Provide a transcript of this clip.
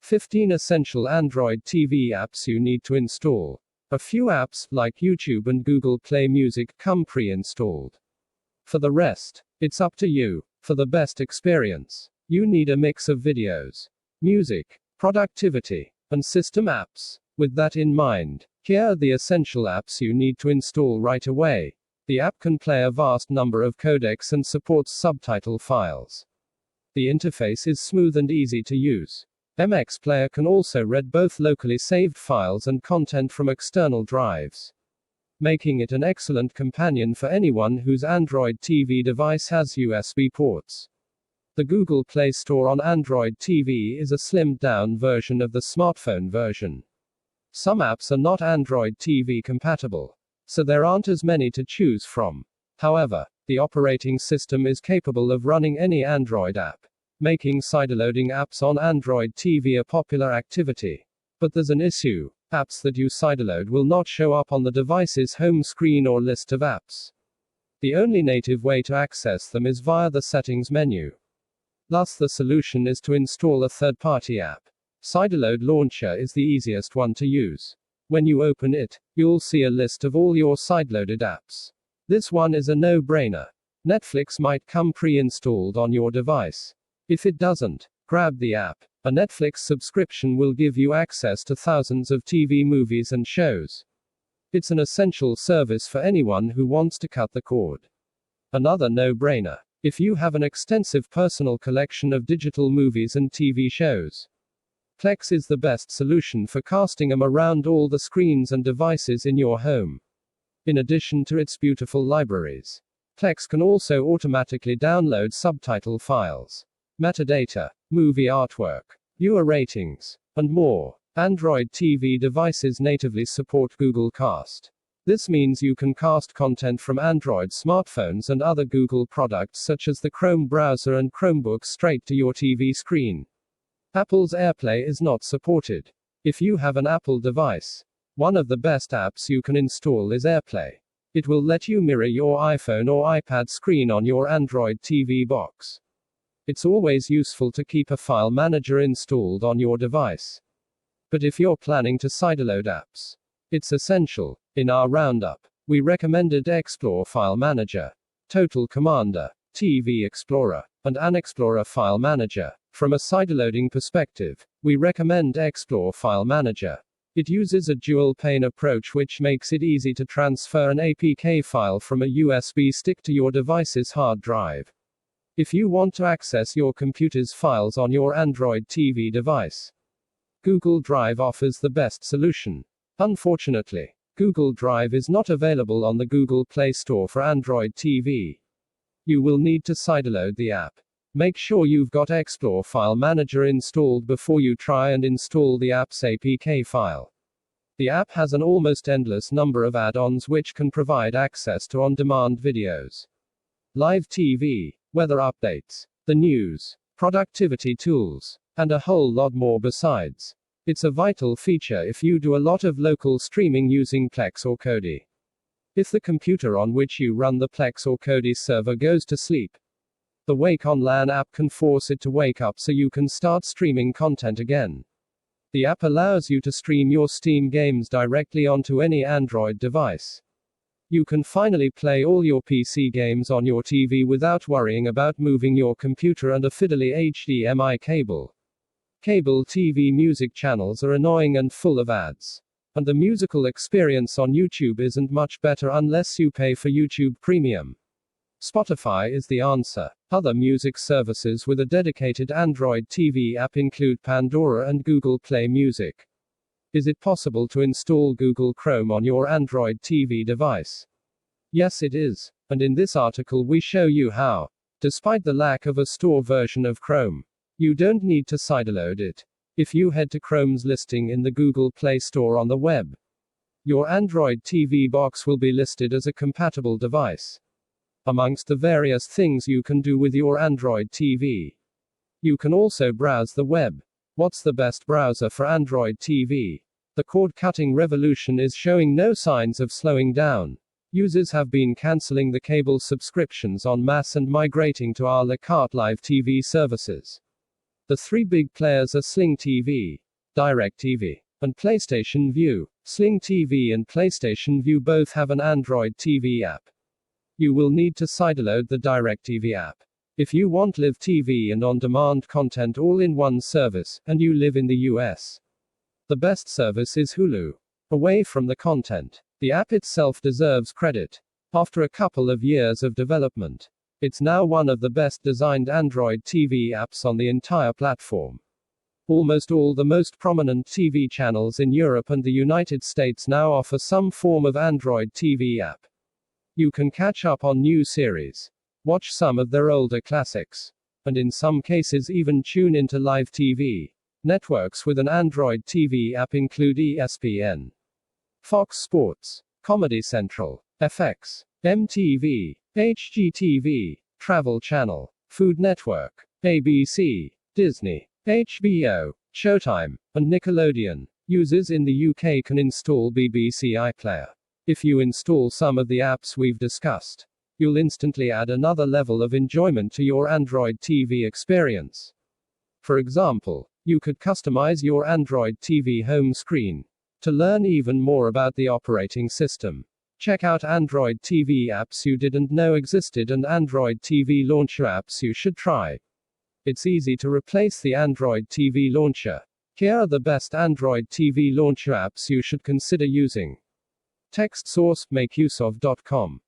15 essential Android TV apps you need to install. A few apps, like YouTube and Google Play Music, come pre-installed. For the rest, it's up to you. For the best experience, you need a mix of videos, music, productivity, and system apps. With that in mind, here are the essential apps you need to install right away. The app can play a vast number of codecs and supports subtitle files. The interface is smooth and easy to use. MX Player can also read both locally saved files and content from external drives, making it an excellent companion for anyone whose Android TV device has USB ports. The Google Play Store on Android TV is a slimmed-down version of the smartphone version. Some apps are not Android TV compatible, so there aren't as many to choose from. However, the operating system is capable of running any Android app, making sideloading apps on Android TV a popular activity. But there's an issue. Apps that you sideload will not show up on the device's home screen or list of apps. The only native way to access them is via the settings menu. Thus, the solution is to install a third-party app. Sideload Launcher is the easiest one to use. When you open it, you'll see a list of all your sideloaded apps. This one is a no-brainer. Netflix might come pre-installed on your device. If it doesn't, grab the app. A Netflix subscription will give you access to thousands of TV movies and shows. It's an essential service for anyone who wants to cut the cord. Another no-brainer. If you have an extensive personal collection of digital movies and TV shows, Plex is the best solution for casting them around all the screens and devices in your home. In addition to its beautiful libraries, Plex can also automatically download subtitle files, metadata, movie artwork, viewer ratings, and more. Android TV devices natively support Google Cast. This means you can cast content from Android smartphones and other Google products such as the Chrome browser and Chromebook straight to your TV screen. Apple's AirPlay is not supported. If you have an Apple device, one of the best apps you can install is AirPlay. It will let you mirror your iPhone or iPad screen on your Android TV box. It's always useful to keep a file manager installed on your device. But if you're planning to sideload apps, it's essential. In our roundup, we recommended Explore File Manager, Total Commander, TV Explorer, and Unexplorer File Manager. From a sideloading perspective, we recommend Explore File Manager. It uses a dual-pane approach which makes it easy to transfer an APK file from a USB stick to your device's hard drive. If you want to access your computer's files on your Android TV device, Google Drive offers the best solution. Unfortunately, Google Drive is not available on the Google Play Store for Android TV. You will need to sideload the app. Make sure you've got Explore File Manager installed before you try and install the app's APK file. The app has an almost endless number of add-ons which can provide access to on-demand videos, live TV, weather updates, the news, productivity tools, and a whole lot more besides. It's a vital feature if you do a lot of local streaming using Plex or Kodi. If the computer on which you run the Plex or Kodi server goes to sleep, the Wake on LAN app can force it to wake up so you can start streaming content again. The app allows you to stream your Steam games directly onto any Android device. You can finally play all your PC games on your TV without worrying about moving your computer and a fiddly HDMI cable. Cable TV music channels are annoying and full of ads. And the musical experience on YouTube isn't much better unless you pay for YouTube Premium. Spotify is the answer. Other music services with a dedicated Android TV app include Pandora and Google Play Music. Is it possible to install Google Chrome on your Android TV device? Yes, it is. And in this article we show you how. Despite the lack of a store version of Chrome, you don't need to sideload it. If you head to Chrome's listing in the Google Play Store on the web, your Android TV box will be listed as a compatible device. Amongst the various things you can do with your Android TV, you can also browse the web. What's the best browser for Android TV? The cord-cutting revolution is showing no signs of slowing down. Users have been canceling the cable subscriptions en masse and migrating to a la carte live TV services. The three big players are Sling TV, DirecTV, and PlayStation Vue. Sling TV and PlayStation Vue both have an Android TV app. You will need to sideload the DirecTV app. If you want live TV and on-demand content all in one service, and you live in the US, the best service is Hulu. Away from the content, the app itself deserves credit. After a couple of years of development, it's now one of the best designed Android TV apps on the entire platform. Almost all the most prominent TV channels in Europe and the United States now offer some form of Android TV app. You can catch up on new series, watch some of their older classics, and in some cases even tune into live TV. Networks with an Android TV app include ESPN, Fox Sports, Comedy Central, FX, MTV, HGTV, Travel Channel, Food Network, ABC, Disney, HBO, Showtime, and Nickelodeon. Users in the UK can install BBC iPlayer. If you install some of the apps we've discussed, you'll instantly add another level of enjoyment to your Android TV experience. For example, you could customize your Android TV home screen. To learn even more about the operating system, check out Android TV apps you didn't know existed and Android TV launcher apps you should try. It's easy to replace the Android TV launcher. Here are the best Android TV launcher apps you should consider using. Text source, makeuseof.com.